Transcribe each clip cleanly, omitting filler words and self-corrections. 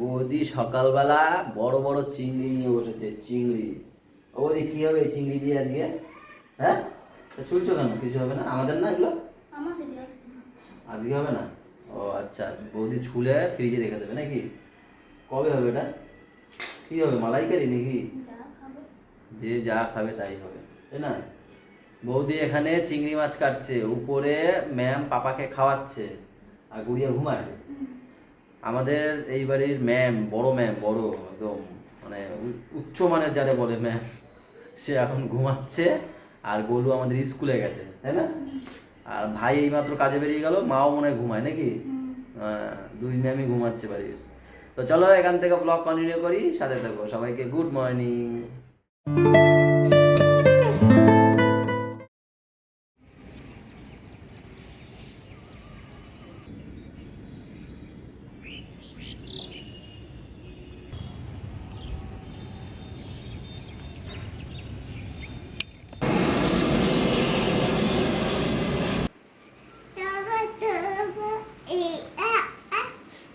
বৌদি সকালবেলা বড় বড় চিংড়ি নিয়ে বসেছে, চিংড়ি। ও বৌদি কি হবে চিংড়ি দিয়ে আজকে? হ্যাঁ, তা চুলছো কেন? কিছু হবে না আমাদের, না এগুলো আজকে হবে না। ও আচ্ছা, বৌদি ছুলে ফ্রিজে রেখে দেবে নাকি? কবে হবে এটা? কি হবে, মালাইকারি নাকি? যে যা খাবে তাই হবে, তাই না? বৌদি এখানে চিংড়ি মাছ কাটছে, উপরে ম্যাম পাপাকে খাওয়াচ্ছে, আর গুড়িয়া ঘুমায়। আমাদের এই বাড়ির ম্যাম, বড় একদম, মানে উচ্চ মানের যারে বলে ম্যাম, সে এখন ঘুমাচ্ছে। আর গোলু আমাদের স্কুলে গেছে, তাই না? আর ভাই এইমাত্র কাজে বেরিয়ে গেল, মাও মনে হয় ঘুমায় নাকি? দুই ম্যামই ঘুমাচ্ছে বাড়ির। তো চলো এখান থেকে ব্লগ কন্টিনিউ করি, সাথে থাকো। সবাইকে গুড মর্নিং।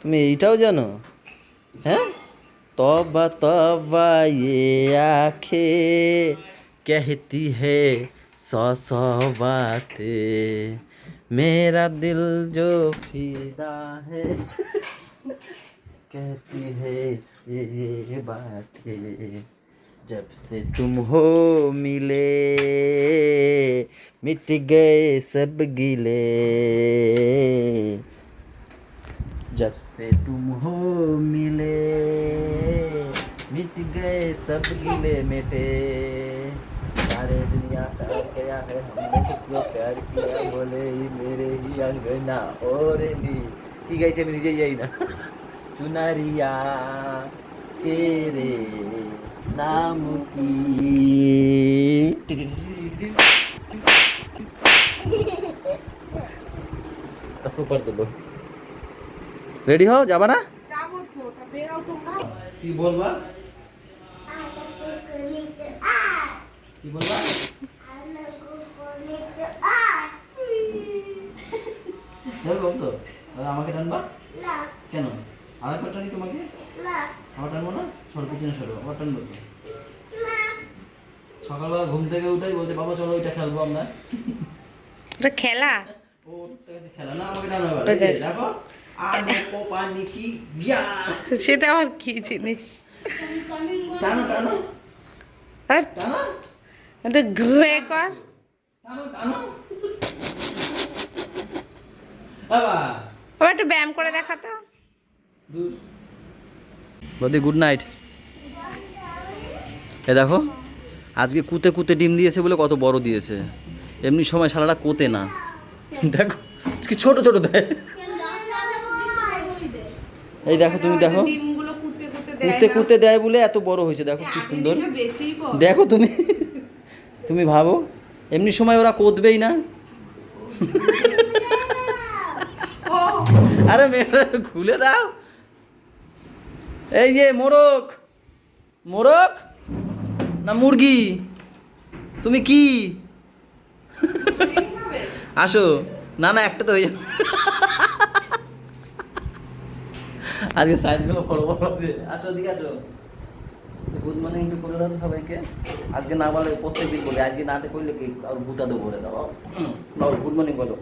তুমি এইটাও জানো? হ্যাঁ, तौबा तौबा ये आँखें कहती है सौ सौ बातें, मेरा दिल जो फिदा है कहती है ये बातें, जब से तुम हो मिले मिट गए सब गिले, जब से तुम हो मिले मिट गए सब गिले मिटे, सारे दुनिया का गया है हमने तुझको प्यार किया, बोले ही मेरे ही अंगना और नी की गई से নিজে যাই না, चुनरिया तेरे नाम की। सुपर दिलो, রেডি হও, যাবা না? যাবো তো, তা বেরাও তোমরা। কি বলবা? কি বলবা? এরকম তো আমাকে টানবা কেন? আধার কার্ড টানি তোমাকে? আমার টানবো না? সর পিছনে সরো, আমার টানবো তো। সকালবেলা ঘুম থেকে উঠেই বলতে বাবা চলো ওইটা খেলবো আমরা। এটা খেলা? ও খেলা না, আমাকে টানো। দেখো আলো পানি কি বিয়া, সেটা আবার কি জিনিস? টানো টানো টানো এটা ঘুরে কর। টানো টানো। বাবা আবার একটু ব্যায়াম করে দেখা তো। বদি গুড নাইট। এ দেখো আজকে কুতে কুতে ডিম দিয়েছে বলে কত বড় দিয়েছে, এমনি সময় শালাটা কোতে না। দেখো আজকে ছোট ছোট দেয়। এই দেখো তুমি দেখো, ডিমগুলো কুতে কুতে দেয় কুতে না। কুতে দেয় বলে এত বড় হয়েছে, দেখো কি সুন্দর। ডিমটা বেশিই বড়। দেখো তুমি, তুমি ভাবো এমনি সময় ওরা কোদবেই না। ও আরে মেয়েটা খুলে দাও। এই যে মোরগ, মোরগ না মুরগি, তুমি কি? আসো না না, একটা তো হয়ে যাবে। আজকে সাইজগুলো বড় বড় আছে। আসো দিকে আসো, গুড মর্নিং একটু করে দাও তো সবাইকে। আজকে না বলে প্রত্যেকদিন বলে, আজকে না করলে কি আর ভূতা দেবো বলে দাও। গুড মর্নিং বলো,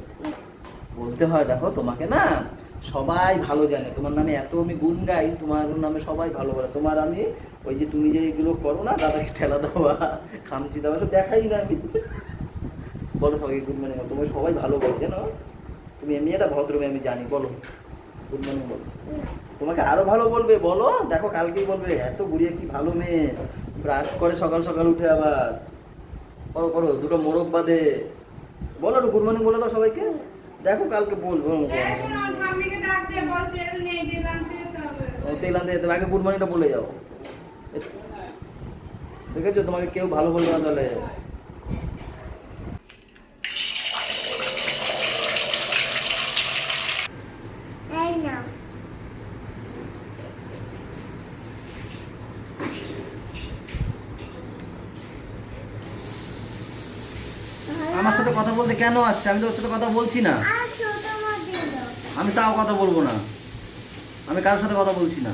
বলতে হয়। দেখো তোমাকে না সবাই ভালো জানে, তোমার নামে এত আমি গুণ গাই, তোমার নামে সবাই ভালো বলে। তোমার আমি ওই যে তুমি যে এগুলো করো না, দাদাকে ঠেলা দেওয়া, খামচি দেওয়া, সব দেখাই না আমি। বলো সবাই গুড মর্নিং, তোমার সবাই ভালো বলো জানো, তুমি এমনি একটা ভদ্র মেয়ে আমি জানি। বলো গুড মর্নিং বলো, তোমাকে আরো ভালো বলবে। বলো, দেখো কালকেই বলবে এত গুড়িয়ে কি ভালো মেয়ে, ব্রাশ করে সকাল সকাল উঠে আবার। করো করো, দুটো মোরগ বাদে। বলো একটু গুড মর্নিং বলে দাও সবাইকে, দেখো কালকে বলবো। ঠাম্মিকে ডাক দে, বল তেল নেই, তেল আনতে যেতে হবে। তেল আনতে যেতে আগে গুড মর্নিংটা বলে যাও। দেখেছো তোমাকে কেউ ভালো বলবে না তাহলে। আমার সাথে কথা বলতে কেন আসছে? আমি তো ওর সাথে কথা বলছি না। আমি তাও কথা বলবো না, আমি কারোর সাথে কথা বলছি না।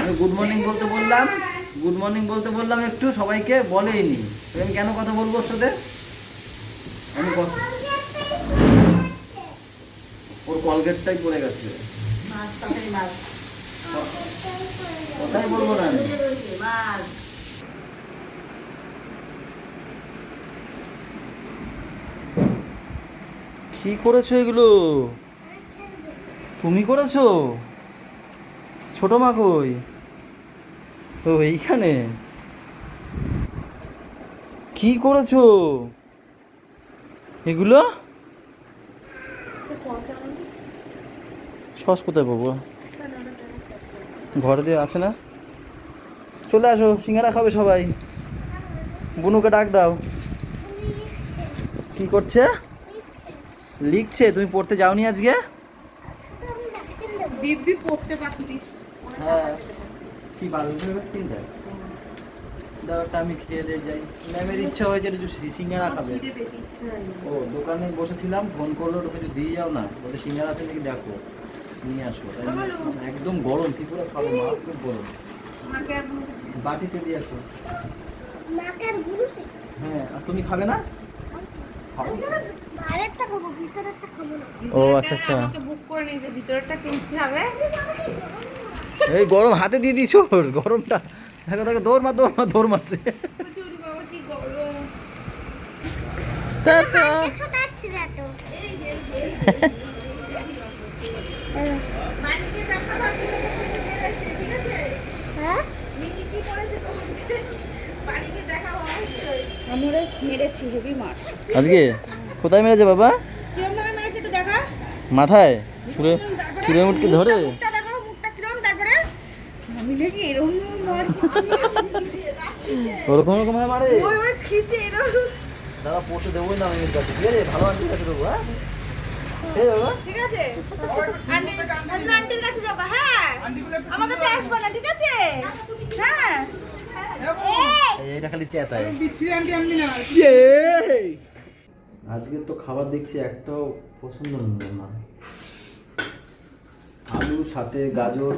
আমি গুড মর্নিং বলতে বললাম একটু সবাইকে, বলেইনি। আমি কেন কথা বলবো ওর সাথে? আমি ওর কলগেটটাই পড়ে গেছে, কথাই বলবো না আমি। কি করেছো এগুলো? তুমি করেছো? ছোট মা কই? ও এইখানে। কি করেছো এগুলো? সস কোথায় পাবো? ঘরে দিয়ে আছে না? চলে আসো, সিঙ্গারা খাবে সবাই। বুনুকে ডাক দাও। কি করছে? লিখছে। তুমি পড়তে যাওনি আজকে? দিব্যি পড়তে পারতিস। হ্যাঁ। কি বালুর ভ্যাকসিনটা দাও, একটা আমি খেয়ে দিয়ে যাই। ম্যামের ইচ্ছা হয়েছে একটু সিঙ্গারা খাবে। ও দোকানে বসেছিলাম, ফোন করলো, ওটা কিছু দিয়ে যাও না, ওটা সিঙ্গারা আছে নাকি দেখো, নিয়ে আসো। তাই নিয়ে আসলাম। একদম গরম, ত্রিপুরা খাবো, খুব গরম। বাটিতে দিয়ে আসো। হ্যাঁ, আর তুমি খাবে না? ও আচ্ছা আচ্ছা। বুক করে নিয়েছে, ভিতরটা কিনতে হবে। এই গরম হাতে দিয়ে দিছো, গরমটা দেখো দেখো, দৌড় মারছে। বাবা কি গরম। টাটা। আমরা মেরেছি হেভি মার। আজকে কোথায় মেরেছে বাবা? কিরম ভাবে মেরেছে একটু দেখা। মাথায় ছুঁড়ে মুটকে ধরে। মুখটা দেখাও, মুখটা কিরম, তারপরে আমি নাকি এরকম মারছি। ওরকম ভাবে মারে। ওই খিচে এরকম। দাদা পড়তে দেবোই না আমি এর কাছে। ঠিক আছে, ভালো আন্টির কাছে দেবো। হ্যাঁ এই বাবা, ঠিক আছে, আন্টির কাছে যাবা। হ্যাঁ, আমার কাছে আসবা না, ঠিক আছে? হ্যাঁ, এইটা খালি চেতায়। আজকে তো খাবার দেখছি একটাও পছন্দ হলো না। আলু সাথে গাজর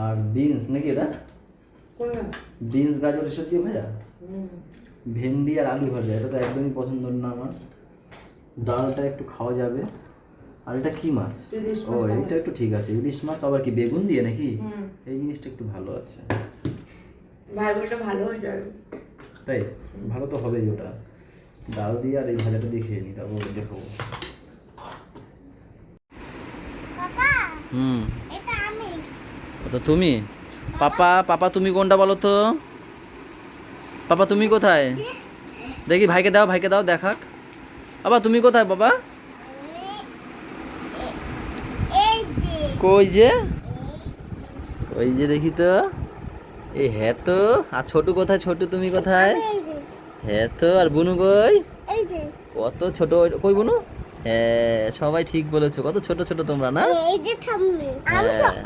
আর বিনস, নাকি এটা? বিনস গাজর এসব দিয়ে ভাজা, ভেন্ডি আর আলু ভাজা, এটা তো একদমই পছন্দ না আমার। ডালটা একটু খাওয়া যাবে। আর এটা কি মাছ? ও এইটা একটু ঠিক আছে, ইলিশ মাছ। আবার কি বেগুন দিয়ে নাকি? এই জিনিসটা একটু ভালো আছে। ভাইবোনটা ভালো হয়ে যাবে। তাই ভালো তো হবেই। ওটা ডাল দিয়ে আর এই ভাজাটা দিয়ে খেয়ে নি, তারপর দেখো। ওটা তুমি? পাপা তুমি কোনটা বলো তো? পাপা তুমি কোথায়? দেখি ভাইকে দাও দেখাক। বাবা তুমি কোথায় বাবা? কই যে দেখি তো। এই হ্যাঁ তো। আর ছোটু কোথায়? ছোটু তুমি কোথায়? হ্যাঁ তো। আর বুনু কই? কত ছোট কই বুনু? হ্যাঁ, সবাই ঠিক বলেছো, কত ছোট ছোট তোমরা না?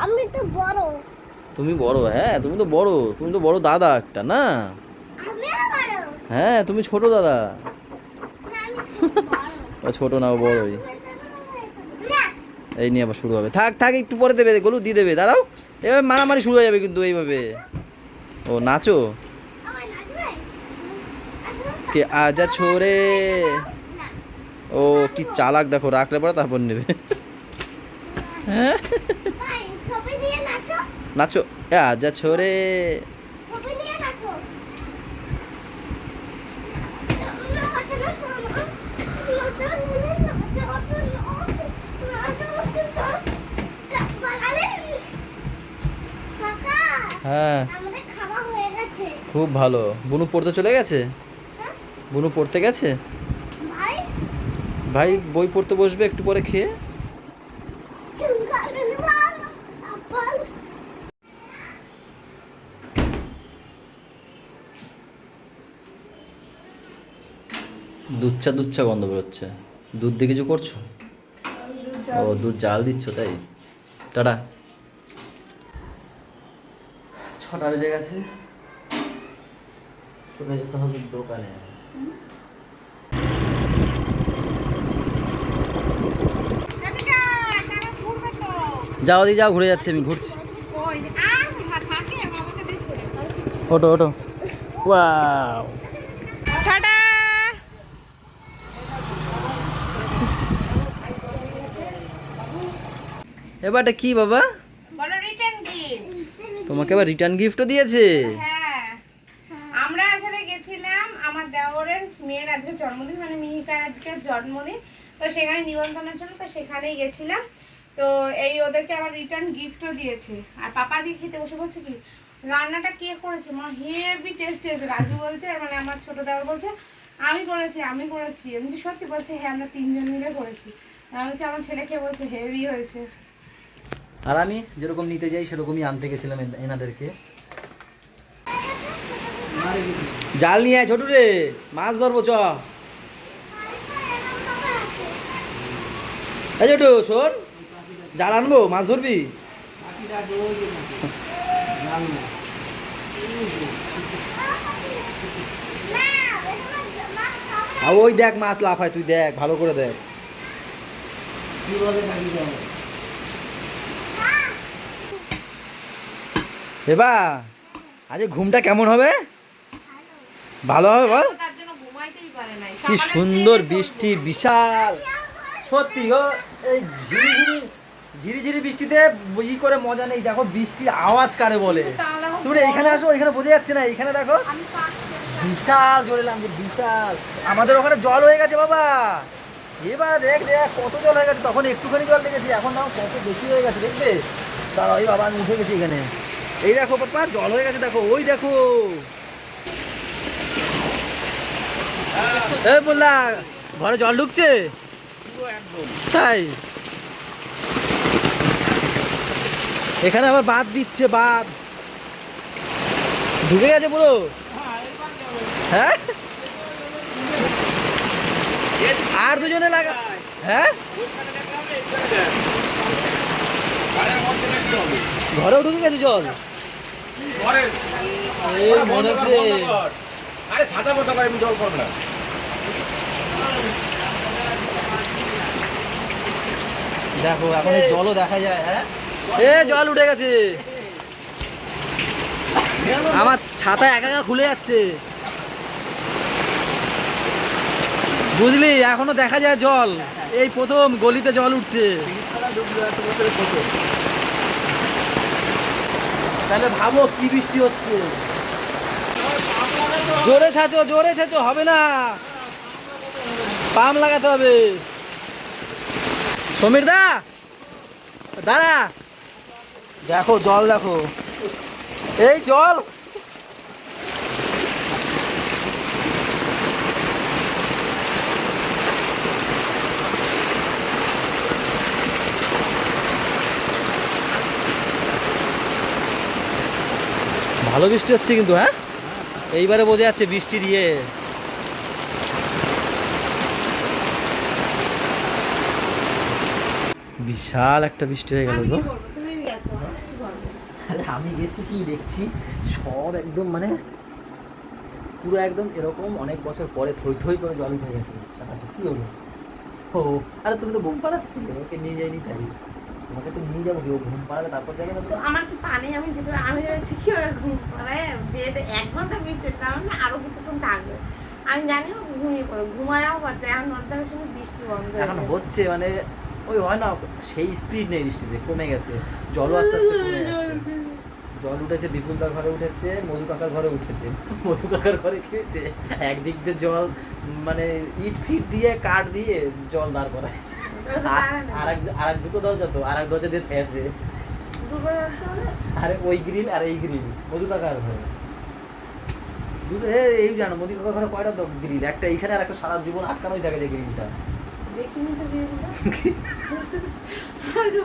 আমি তো বড়। তুমি বড়? হ্যাঁ তুমি তো বড় দাদা একটা না? আমিও বড়। হ্যাঁ তুমি ছোট দাদা। না, আমি বড়। ও ছোট না, ও বড়ই। না, এই নিয়ে আবার শুরু হবে। থাক একটু পরে দেবে, গলু দিয়ে দেবে, দাঁড়াও। এবার মারামারি শুরু হয়ে যাবে কিন্তু এইভাবে। ও নাচো। আমার নাচবে? কে আজা ছোরে। না, ও কি চালাক দেখো, রাখলে পরে তারপর নেবে। হ্যাঁ ভাই, ছবি দিয়ে নাচো। নাচো। এ আজা ছোরে। ছবি দিয়ে নাচো। নাচো, নাচো, নাচো, বাঙালি। কাকা, হ্যাঁ আমাদের খাওয়া হয়ে গেছে। খুব ভালো। বুনু পড়তে চলে গেছে? হ্যাঁ? বুনু পড়তে গেছে? ভাই, ভাই বই পড়তে বসবে একটু পরে খেয়ে। দুচ্ছা গন্ধ বেরোচ্ছে। দুধ দিয়ে কিছু করছো? ও দুধ জাল দিচ্ছ, তাই? টাটা। 6টা বেজে গেছে, চলে যেতে হবে দোকানে। যাও দি যাও, ঘুরে যাচ্ছে, আমি ঘুরছি। ওই থাকে বাবাকে দেখে। ওটো ওটো, ওয়াও, টাটা। এবারটা কি বাবা? বলো রিটার্ন গিফট। তোমাকে আবার রিটার্ন গিফটও দিয়েছে? হ্যাঁ, আমরা আসলে গেছিলাম আমার দেওরের মেয়ের আজকে জন্মদিন, মানে মিহিকার আজকে জন্মদিন, তো সেখানে নিমন্ত্রণ ছিল, তো সেখানেই গেছিলাম। তো এই ওদেরকে আবার রিটার্ন গিফটও দিয়েছে। আর পাপা দিয়ে খেতে বসে বলছে কি রান্নাটা কে করেছে মা, হেভি টেস্টি হয়েছে। রাজু বলছে, মানে আমার ছোট দেওর বলছে আমি করেছি। আমি বলছি সত্যি? বলছে হ্যাঁ আমরা 3 জন মিলে করেছি। আমি বলছি আমার ছেলেকে বলছে হেভি হয়েছে। আর আমি যেরকম নিতে যাই সেরকমই আনতে গেছিলাম এনাদেরকে। জাল নিয়ে আয় ছোটু রে, মাছ ধরবো চ। এই ছোটু শোন, জাল আনবো, মাছ ধরবি? আর ওই দেখ মাছ লাফায়, তুই দেখ ভালো করে দেখ। এবার আজ ঘুমটা কেমন হবে? ভালো হবে বল? তার জন্য ঘুমাইতেই পারে নাই। কি সুন্দর বৃষ্টি, বিশাল সত্যি গো। এই ঝিরিঝিরি বৃষ্টিতে ই করে মজা নেই। দেখো বৃষ্টির আওয়াজ কারে বলে। তুমি এখানে আসো, এখানে বোঝা যাচ্ছে না, এখানে দেখো বিশাল জোরে লাগছে, বিশাল। আমাদের ওখানে জল হয়ে গেছে বাবা। এবার দেখ দেখ কত জল হয়ে গেছে, তখন একটুখানি জল লেগেছে, এখন না কত বেশি হয়ে গেছে দেখবে। দাঁড়াও, ওই বাবা আমি উঠে গেছি এখানে। এই দেখো পাপা জল হয়ে গেছে, দেখো ওই দেখো। এই বললা ঘরে জল ঢুকছে তাই? এখানে আবার বাঁধ দিচ্ছে, বাঁধ ঢুকে গেছে পুরো। হ্যাঁ আর দুজনে লাগা। হ্যাঁ ঘরেও ঢুকে গেছে জল। এই মনে হচ্ছে আরে ছাতা মাথা ভাই, আমি জল করব না। দেখো এখন এই জলও দেখা যায়। হ্যাঁ এ জল উঠে গেছে, আমার ছাতা একা একা খুলে যাচ্ছে বুঝলি, এখনো দেখা যায় জল। এই প্রথম গলিতে জল উঠছে। তাহলে ভাবো কি বৃষ্টি হচ্ছে। জোরে ছাচো, জোরে ছাচো, হবে না, পাম লাগাতে হবে। সমীর দা দাঁড়া, দেখো জল, দেখো এই জল। ভালো বৃষ্টি হচ্ছে কিন্তু। হ্যাঁ এইবারে বোঝা যাচ্ছে বৃষ্টির ইয়ে। বিশাল একটা বৃষ্টি হয়ে গেল আমি গো। কি করবো? তুমি গেছো, আমি কি করবো? আরে আমি গেছি কি দেখছি সব একদম মানে পুরো একদম এরকম অনেক বছর পরে থই থই করে জল উঠে গেছে। কি হলো? ও আরে তুমি তো ঘুম পাড়াচ্ছিলে, ওকে নিয়ে যাইনি তাই। তোমাকে তো নিয়ে যাবো, কি ও ঘুম পাড়ালে তারপর যাবে না তো আমার কি পানি, আমি যেটা আমি হয়েছি কি ওরা ঘুম পাড়ায় যে 1 ঘন্টা বৃষ্টি, তার মানে আরো কিছুক্ষণ থাকবে। আমি জানি ও ঘুমিয়ে পড়ে, ঘুমায়াও পারছে। এখন 9টার সময় বৃষ্টি বন্ধ হয়ে এখন গেছে। হচ্ছে মানে ওই হয় না, সেই স্পিড নেই বৃষ্টিতে, কমে গেছে। জলও আস্তে আস্তে কমে যাচ্ছে। জল উঠেছে, বিপুলদার ঘরে উঠেছে, মধু কাকার ঘরে উঠেছে। মধু কাকার ঘরে কি হয়েছে, একদিক দিয়ে জল মানে ইট ফিট দিয়ে কাঠ দিয়ে জল দাঁড় করায়। আর এক দুটো দরজা, তো আর এক দরজা দিয়ে ছেঁচে। দুপুরে যাচ্ছে মানে? আরে ওই গ্রিল আর এই গ্রিল মধু কাকার ঘরে দুটো। এই জানো মধু কাকার ঘরে কয়টা গ্রিল, একটা এইখানে আর একটা সারা জীবন আটকানোই থাকে যে গ্রিলটা। দেখিনি তো গ্রিলটা।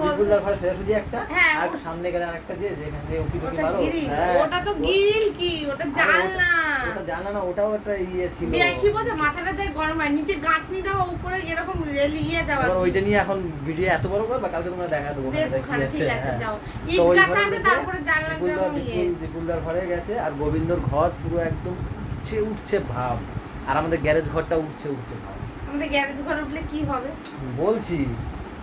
বিপুলদার ঘরে সোজাসুজি একটা, হ্যাঁ, আর একটা সামনে গেলে আরেকটা যে যেখানে দিয়ে উকি টুকি ওটা মারো। গ্রিল, হ্যাঁ। ওটা তো গ্রিল কি, ওটা জানলা। ওটা জানলা না, ওটাও একটা ইয়ে ছিল। বেশি বোঝে, মাথাটা যায় গরম হয়, নিচে গাঁথনি দেওয়া, উপরে এরকম রেল ইয়ে দেওয়া। এবার ওইটা নিয়ে এখন ভিডিও এত বড় করবা, কালকে তোমরা দেখা দেবো দেখ ওখানে ওখানে, কি ঠিক আছে। আছে যাও। তো ইট ওই গাঁথা ঘরে আছে, গেছে, তারপরে জানলা এরকম ইয়ে। বিপুলদার ঘরে গেছে, আর গোবিন্দর ঘর পুরো একদম উঠছে উঠছে ভাব, আর আমাদের গ্যারেজ ঘরটা উঠছে উঠছে ভাব। আমাদের গ্যারেজ ঘর উঠলে কি হবে? বলছি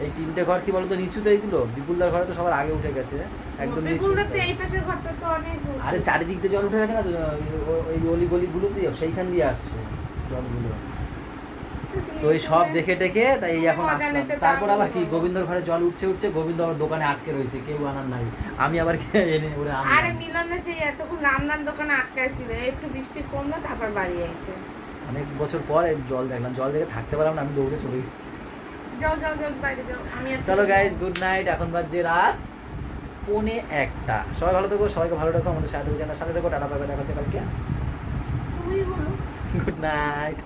এই তিনটে ঘর কি বলতো নিচুতে এইগুলো, বিপুলদার ঘরে তো সবার আগে উঠে গেছে একদম নিচু। বিপুলদার তো এই পাশের ঘরটা তো অনেক উঁচু। আরে চারিদিক দিয়ে জল উঠে গেছে না তো, ওই অলি গলিগুলোতে সেইখান দিয়ে আসছে জলগুলো। তো ওই সব দেখে টেকে তাই এই এখন মজা আসলাম। নিচ্ছে, তারপর আবার কি তারপর গোবিন্দর ঘরে জল উঠছে গোবিন্দ আবার দোকানে আটকে রয়েছে, কেউ আনার নাই, আমি আবার এনে ওরে আরে আনলাম। মিলনে সেই এতক্ষণ রামদান দোকানে আটকায় ছিল, একটু বৃষ্টি কমলো তারপর বাড়ি আইছে। অনেক বছর পর এই জল দেখলাম, জল দেখে থাকতে পারলাম না, আমি দৌড়ে চলে গেছি। যাও যাও যাও বাইরে যাও, আমি আর চলো গাইজ, গুড নাইট। এখন বাজে রাত 1:45। সবাই ভালো থেকো, সবাইকে ভালো রাখো, আমাদের সাথে থাকো, টাটা পাবে, দেখা হচ্ছে কালকে। তুই বলো। Good night.